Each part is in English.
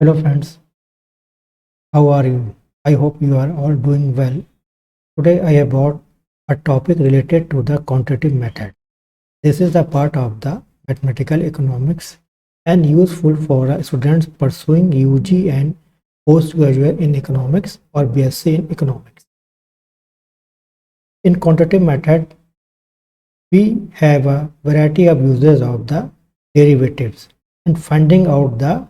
Hello friends, how are you? I hope you are all doing well. Today I have brought a topic related to the quantitative method. This is the part of the mathematical economics and useful for students pursuing UG and postgraduate in economics or BSc in economics. In quantitative method, we have a variety of uses of the derivatives and finding out the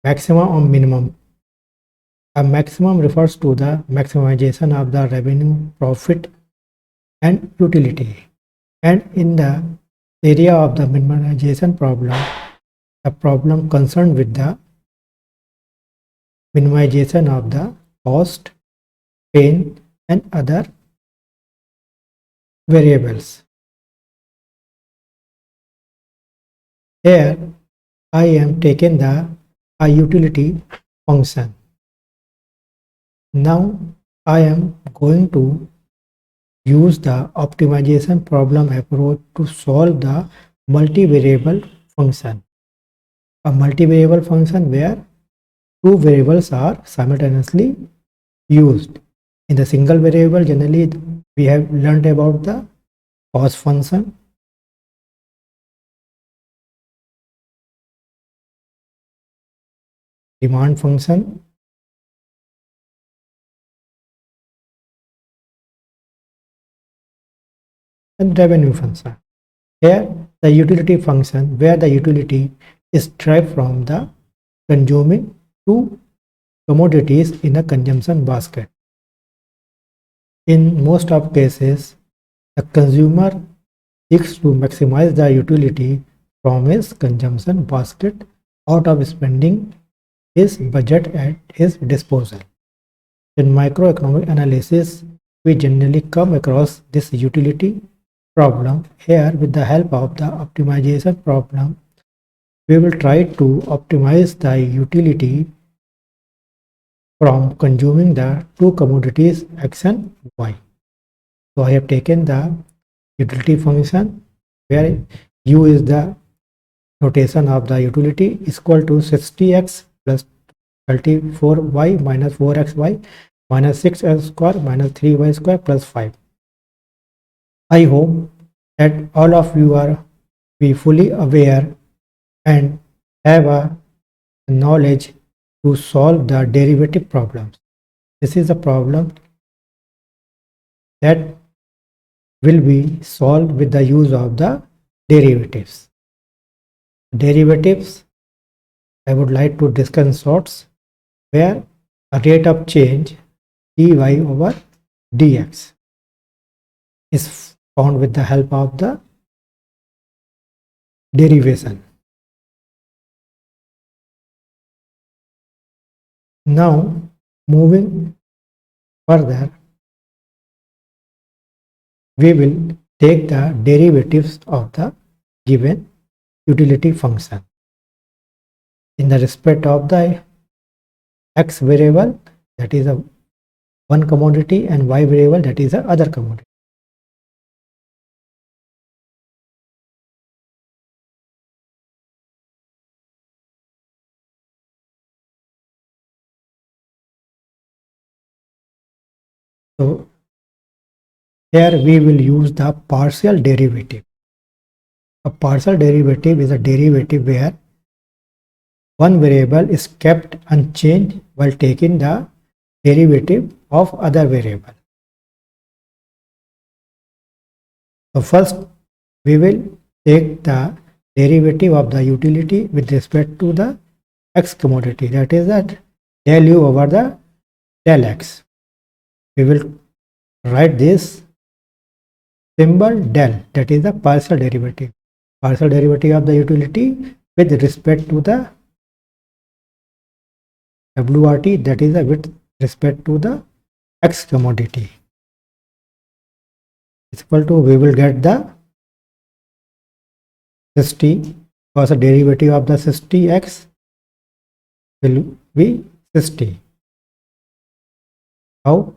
maximum or minimum. A maximum refers to the maximization of the revenue, profit, and utility. And in the area of the minimization problem, the problem concerned with the minimization of the cost, pain, and other variables. Here, I am taking the a utility function. Now, I am going to use the optimization problem approach to solve the multivariable function. A multivariable function where two variables are simultaneously used. In the single variable, generally we have learned about the cost function, demand function, and revenue function. Here, the utility function, where the utility is derived from the consuming two commodities in a consumption basket. In most of cases, the consumer seeks to maximize the utility from his consumption basket out of spending his budget at his disposal. In microeconomic analysis, we generally come across this utility problem. Here, with the help of the optimization problem, we will try to optimize the utility from consuming the two commodities X and Y. So I have taken the utility function where U is the notation of the utility is equal to 60x plus 34y minus 4xy minus 6x square minus 3y square plus 5. I hope that all of you are be fully aware and have a knowledge to solve the derivative problems. This is a problem that will be solved with the use of the derivatives. Derivatives I would like to discuss in sorts where a rate of change dy over dx is found with the help of the derivation. Now moving further, we will take the derivatives of the given utility function in the respect of the x variable, that is a one commodity, and y variable, that is the other commodity. So here we will use the partial derivative. A partial derivative is a derivative where one variable is kept unchanged while taking the derivative of other variable. So first we will take the derivative of the utility with respect to the x commodity, that is that del u over the del x. We will write this symbol del, that is the partial derivative of the utility with respect to the WRT, that is with respect to the x commodity. It's equal to, we will get the 60 because the derivative of the 60x will be 60. How?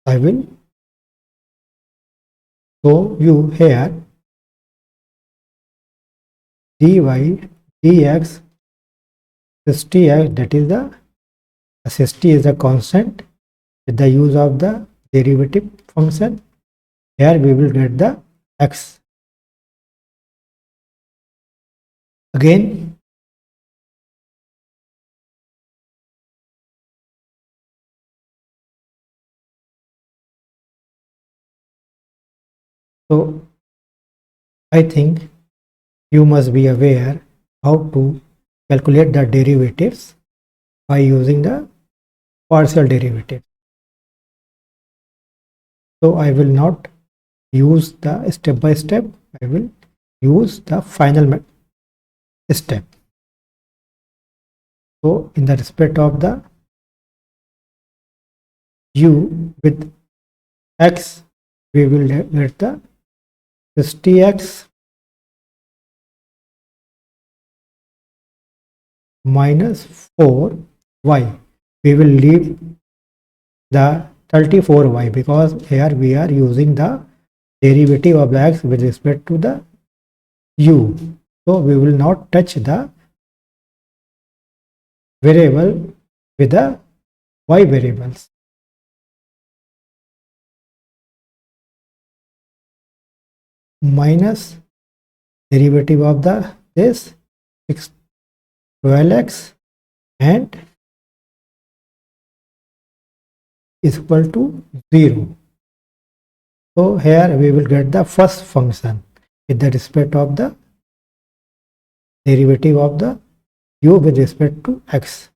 I will show you here dy dx 60x, that is the 60 is a constant. With the use of the derivative function, here we will get the x. Again, so I think you must be aware how to calculate the derivatives by using the partial derivative. So I will not use the step by step, I will use the final step. So in the respect of the u with x, we will get the 60x minus 4y. We will leave the 34y because here we are using the derivative of the x with respect to the u. So we will not touch the variable with the y variables. Minus derivative of the this 12x and is equal to 0. So here we will get the first function with the respect of the derivative of the u with respect to x.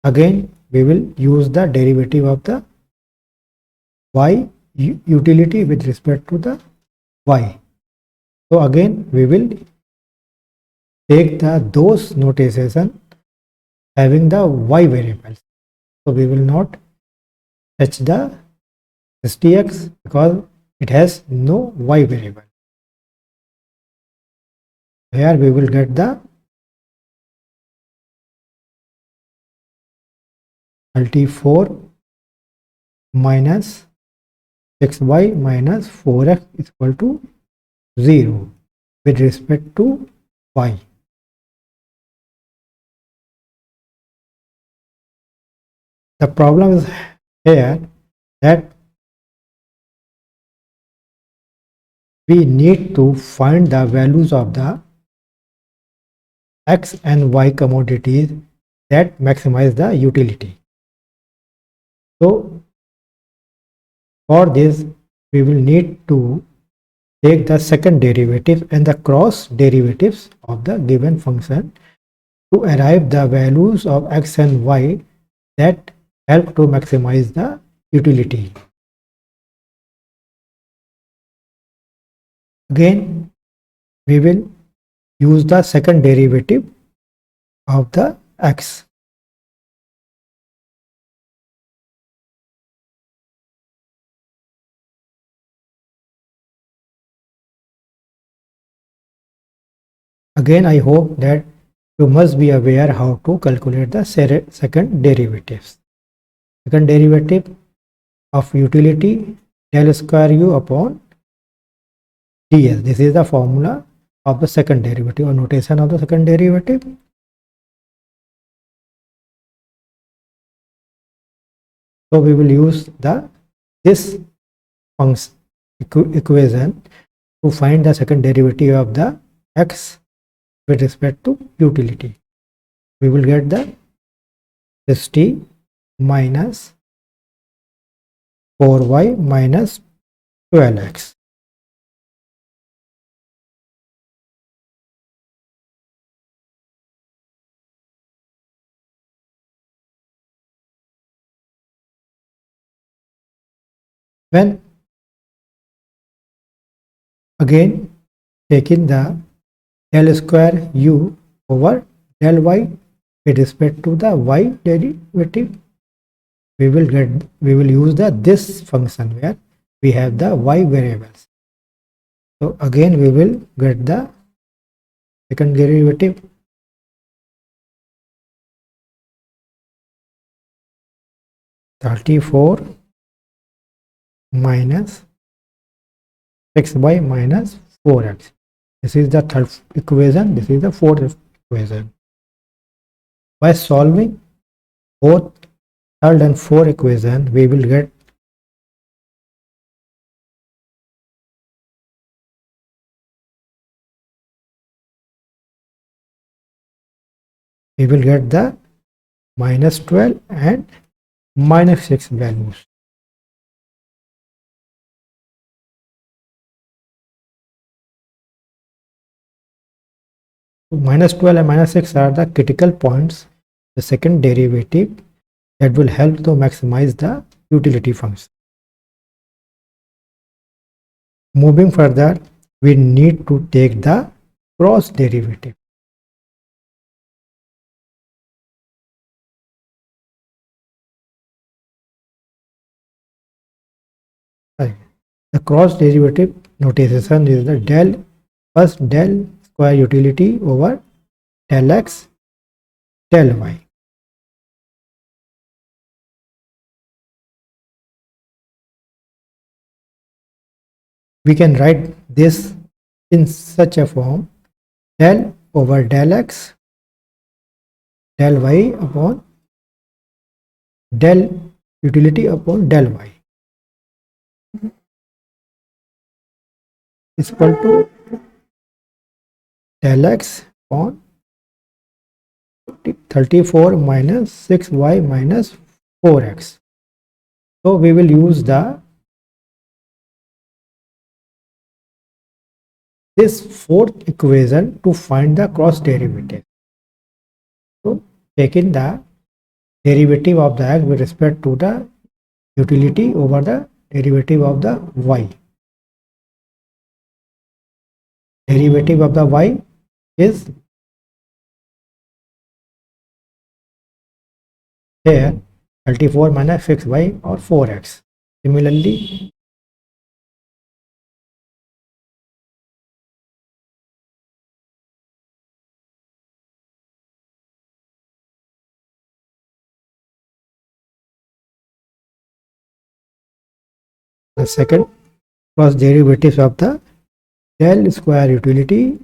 Again we will use the derivative of the y utility with respect to the y. So again we will take those notation having the y variables. So we will not touch the 60x because it has no y variable. Here we will get the 34 minus 6y minus 4x is equal to 0 with respect to y. The problem is here that we need to find the values of the x and y commodities that maximize the utility. So for this we will need to take the second derivative and the cross derivatives of the given function to arrive the values of x and y that help to maximize the utility. Again we will use the second derivative of the x. Again I hope that you must be aware how to calculate the second derivatives. Second derivative of utility del square u upon ds. This is the formula of the second derivative or notation of the second derivative. So we will use this function equation to find the second derivative of the x with respect to utility. We will get the 60 minus 4y minus 12x. When again taking the del square u over del y with respect to the y derivative, we will use this function where we have the y variables. So again we will get the second derivative. (34 minus 6y minus 4x This is the third equation. This is the fourth equation. By solving both third and fourth equation, we will get the minus 12 and minus 6 values. So minus 12 and minus 6 are the critical points, the second derivative that will help to maximize the utility function. Moving further, we need to take the cross derivative. The cross derivative notation is the del square utility over del x del y. We can write this in such a form: del over del x del y upon del utility upon del y is equal to del x upon 34 minus 6y minus 4x. So we will use this fourth equation to find the cross derivative. So taking the derivative of the x with respect to the utility over the derivative of the y. Derivative of the y is here 34 minus 6y or 4x. Similarly, the second cross derivatives of the del square utility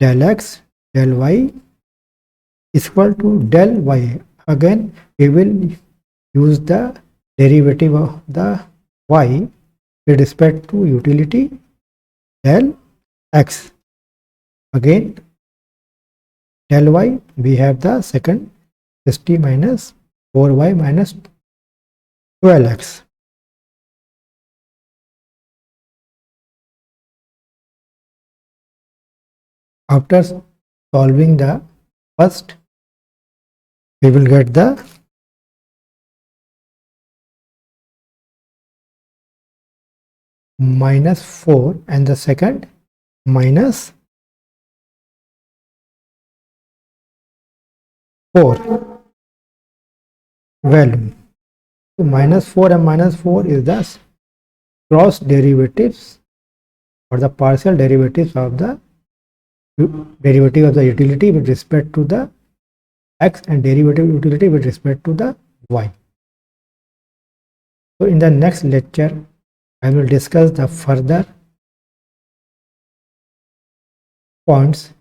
del x del y is equal to del y. Again, we will use the derivative of the y with respect to utility del x. Again, del y, we have the second 60 minus 4y minus 12x. After solving the first, we will get the minus 4 and the second minus 4 value. So minus 4 and minus 4 is the cross derivatives or the partial derivatives of the derivative of the utility with respect to the x and derivative utility with respect to the y. So in the next lecture, I will discuss the further points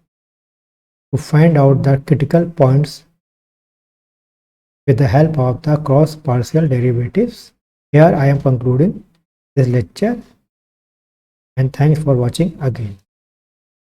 to find out the critical points with the help of the cross partial derivatives. Here I am concluding this lecture, and thanks for watching again.